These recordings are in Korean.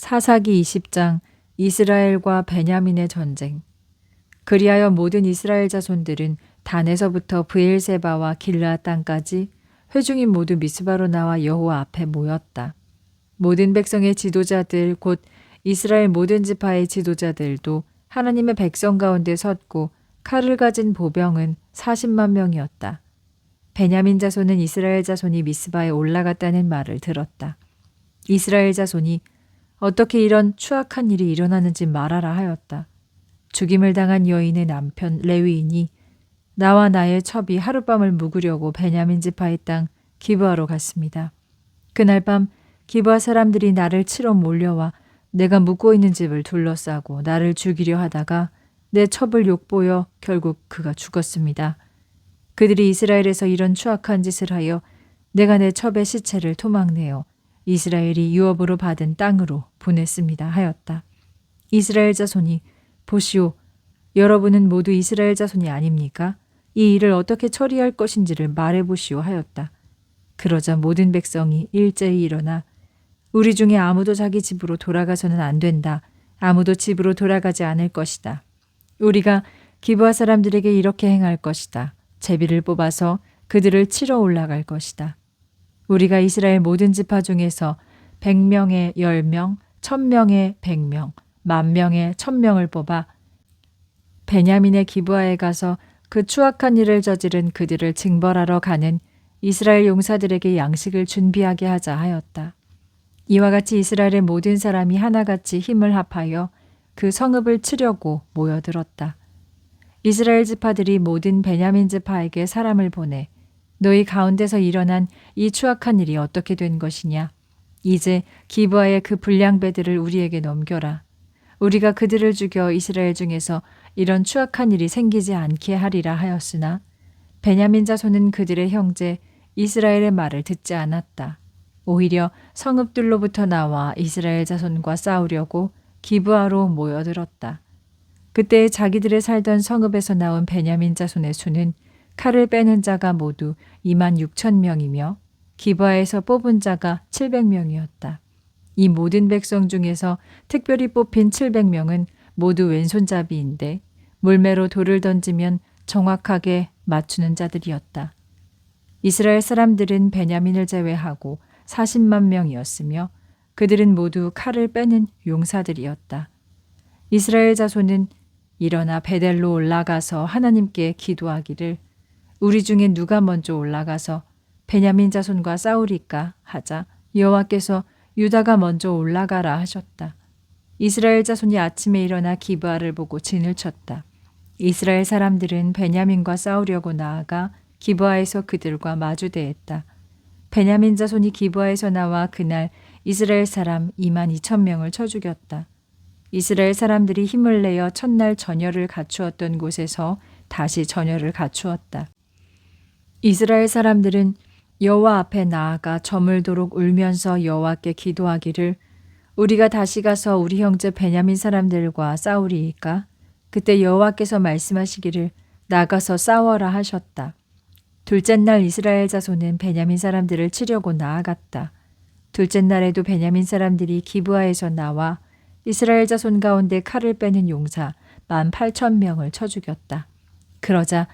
사사기 20장 이스라엘과 베냐민의 전쟁. 그리하여 모든 이스라엘 자손들은 단에서부터 브엘세바와 길르앗 땅까지 회중인 모두 미스바로 나와 여호와 앞에 모였다. 모든 백성의 지도자들 곧 이스라엘 모든 지파의 지도자들도 하나님의 백성 가운데 섰고 칼을 가진 보병은 40만 명이었다. 베냐민 자손은 이스라엘 자손이 미스바에 올라갔다는 말을 들었다. 이스라엘 자손이 어떻게 이런 추악한 일이 일어나는지 말하라 하였다. 죽임을 당한 여인의 남편 레위인이 나와 나의 첩이 하룻밤을 묵으려고 베냐민 지파의 땅 기브아로 갔습니다. 그날 밤 기브아 사람들이 나를 치러 몰려와 내가 묵고 있는 집을 둘러싸고 나를 죽이려 하다가 내 첩을 욕보여 결국 그가 죽었습니다. 그들이 이스라엘에서 이런 추악한 짓을 하여 내가 내 첩의 시체를 토막내어 이스라엘이 유업으로 받은 땅으로 보냈습니다 하였다. 이스라엘 자손이 보시오, 여러분은 모두 이스라엘 자손이 아닙니까? 이 일을 어떻게 처리할 것인지를 말해보시오 하였다. 그러자 모든 백성이 일제히 일어나 우리 중에 아무도 자기 집으로 돌아가서는 안 된다. 아무도 집으로 돌아가지 않을 것이다. 우리가 기브아 사람들에게 이렇게 행할 것이다. 제비를 뽑아서 그들을 치러 올라갈 것이다. 우리가 이스라엘 모든 지파 중에서 100명에 10명, 1000명에 100명, 10,000명에 1000명을 뽑아 베냐민의 기브아에 가서 그 추악한 일을 저지른 그들을 징벌하러 가는 이스라엘 용사들에게 양식을 준비하게 하자 하였다. 이와 같이 이스라엘의 모든 사람이 하나같이 힘을 합하여 그 성읍을 치려고 모여들었다. 이스라엘 지파들이 모든 베냐민 지파에게 사람을 보내 너희 가운데서 일어난 이 추악한 일이 어떻게 된 것이냐? 이제 기브아의 그 불량배들을 우리에게 넘겨라. 우리가 그들을 죽여 이스라엘 중에서 이런 추악한 일이 생기지 않게 하리라 하였으나 베냐민 자손은 그들의 형제 이스라엘의 말을 듣지 않았다. 오히려 성읍들로부터 나와 이스라엘 자손과 싸우려고 기브아로 모여들었다. 그때 자기들의 살던 성읍에서 나온 베냐민 자손의 수는 칼을 빼는 자가 모두 26,000명이며 기브아에서 뽑은 자가 700명이었다. 이 모든 백성 중에서 특별히 뽑힌 700명은 모두 왼손잡이인데 물매로 돌을 던지면 정확하게 맞추는 자들이었다. 이스라엘 사람들은 베냐민을 제외하고 40만 명이었으며 그들은 모두 칼을 빼는 용사들이었다. 이스라엘 자손은 일어나 베델로 올라가서 하나님께 기도하기를 우리 중에 누가 먼저 올라가서 베냐민 자손과 싸우리까 하자 여호와께서 유다가 먼저 올라가라 하셨다. 이스라엘 자손이 아침에 일어나 기브아를 보고 진을 쳤다. 이스라엘 사람들은 베냐민과 싸우려고 나아가 기브아에서 그들과 마주대했다. 베냐민 자손이 기브아에서 나와 그날 이스라엘 사람 22,000명을 쳐 죽였다. 이스라엘 사람들이 힘을 내어 첫날 전열을 갖추었던 곳에서 다시 전열을 갖추었다. 이스라엘 사람들은 여호와 앞에 나아가 저물도록 울면서 여호와께 기도하기를 우리가 다시 가서 우리 형제 베냐민 사람들과 싸우리이까? 그때 여호와께서 말씀하시기를 나가서 싸워라 하셨다. 둘째 날 이스라엘 자손은 베냐민 사람들을 치려고 나아갔다. 둘째 날에도 베냐민 사람들이 기브아에서 나와 이스라엘 자손 가운데 칼을 빼는 용사 18,000명을 쳐 죽였다. 그러자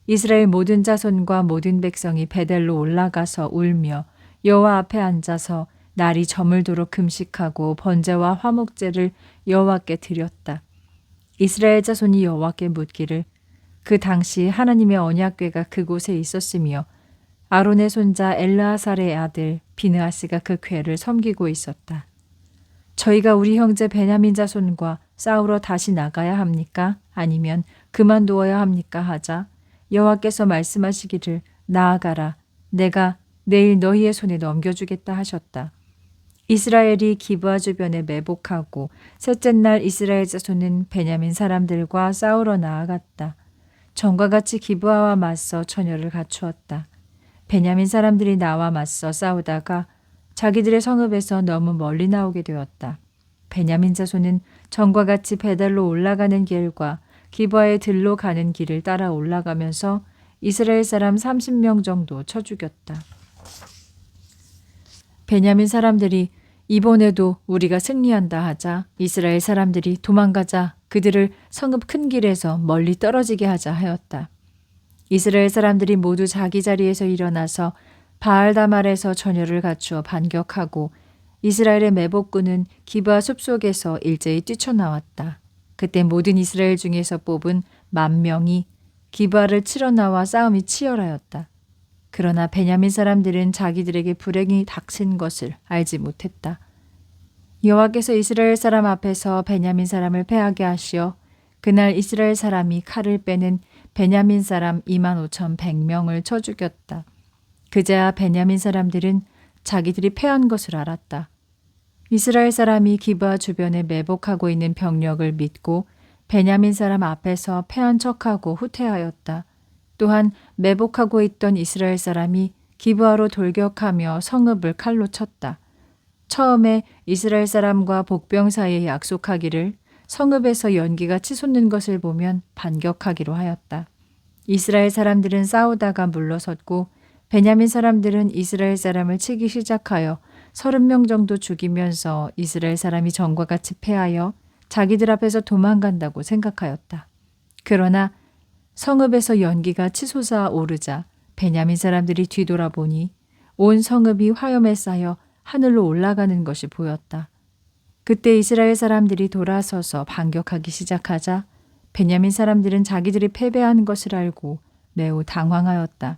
이스라엘 모든 자손과 모든 백성이 베델로 올라가서 울며 여호와 앞에 앉아서 날이 저물도록 금식하고 번제와 화목제를 여호와께 드렸다. 이스라엘 자손이 여호와께 묻기를 그 당시 하나님의 언약궤가 그곳에 있었으며 아론의 손자 엘르아살의 아들 비느하스가 그 궤를 섬기고 있었다. 저희가 우리 형제 베냐민 자손과 싸우러 다시 나가야 합니까? 아니면 그만두어야 합니까? 하자 여호와께서 말씀하시기를 나아가라. 내가 내일 너희의 손에 넘겨주겠다 하셨다. 이스라엘이 기브아 주변에 매복하고 셋째 날 이스라엘 자손은 베냐민 사람들과 싸우러 나아갔다. 전과 같이 기브아와 맞서 전열을 갖추었다. 베냐민 사람들이 나와 맞서 싸우다가 자기들의 성읍에서 너무 멀리 나오게 되었다. 베냐민 자손은 전과 같이 베델로 올라가는 길과 기브아의 들로 가는 길을 따라 올라가면서 이스라엘 사람 30명 정도 쳐 죽였다. 베냐민 사람들이 이번에도 우리가 승리한다 하자 이스라엘 사람들이 도망가자 그들을 성읍 큰 길에서 멀리 떨어지게 하자 하였다. 이스라엘 사람들이 모두 자기 자리에서 일어나서 바알다말에서 전열을 갖추어 반격하고 이스라엘의 매복군은 기브아 숲속에서 일제히 뛰쳐나왔다. 그때 모든 이스라엘 중에서 뽑은 10,000명이 기브아를 치러 나와 싸움이 치열하였다. 그러나 베냐민 사람들은 자기들에게 불행이 닥친 것을 알지 못했다. 여호와께서 이스라엘 사람 앞에서 베냐민 사람을 패하게 하시어 그날 이스라엘 사람이 칼을 빼는 베냐민 사람 25,100명을 쳐 죽였다. 그제야 베냐민 사람들은 자기들이 패한 것을 알았다. 이스라엘 사람이 기브아 주변에 매복하고 있는 병력을 믿고 베냐민 사람 앞에서 패한 척하고 후퇴하였다. 또한 매복하고 있던 이스라엘 사람이 기브아로 돌격하며 성읍을 칼로 쳤다. 처음에 이스라엘 사람과 복병 사이에 약속하기를 성읍에서 연기가 치솟는 것을 보면 반격하기로 하였다. 이스라엘 사람들은 싸우다가 물러섰고 베냐민 사람들은 이스라엘 사람을 치기 시작하여 30명 정도 죽이면서 이스라엘 사람이 전과 같이 패하여 자기들 앞에서 도망간다고 생각하였다. 그러나 성읍에서 연기가 치솟아 오르자 베냐민 사람들이 뒤돌아보니 온 성읍이 화염에 쌓여 하늘로 올라가는 것이 보였다. 그때 이스라엘 사람들이 돌아서서 반격하기 시작하자 베냐민 사람들은 자기들이 패배한 것을 알고 매우 당황하였다.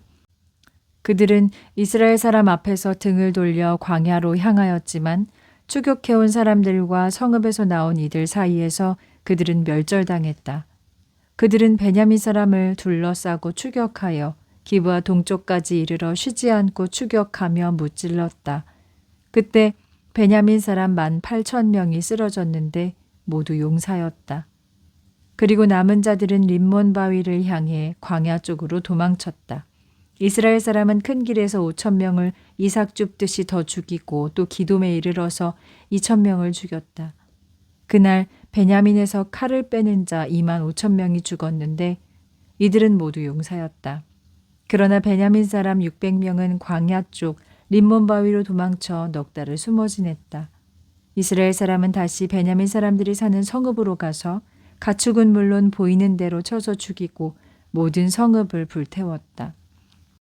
그들은 이스라엘 사람 앞에서 등을 돌려 광야로 향하였지만 추격해온 사람들과 성읍에서 나온 이들 사이에서 그들은 멸절당했다. 그들은 베냐민 사람을 둘러싸고 추격하여 기브아 동쪽까지 이르러 쉬지 않고 추격하며 무찔렀다. 그때 베냐민 사람 18,000명이 쓰러졌는데 모두 용사였다. 그리고 남은 자들은 림몬 바위를 향해 광야 쪽으로 도망쳤다. 이스라엘 사람은 큰 길에서 5,000명을 이삭 줍듯이 더 죽이고 또 기돔에 이르러서 2,000명을 죽였다. 그날 베냐민에서 칼을 빼는 자 25,000명이 죽었는데 이들은 모두 용사였다. 그러나 베냐민 사람 600명은 광야 쪽 림몬 바위로 도망쳐 넉 달을 숨어 지냈다. 이스라엘 사람은 다시 베냐민 사람들이 사는 성읍으로 가서 가축은 물론 보이는 대로 쳐서 죽이고 모든 성읍을 불태웠다.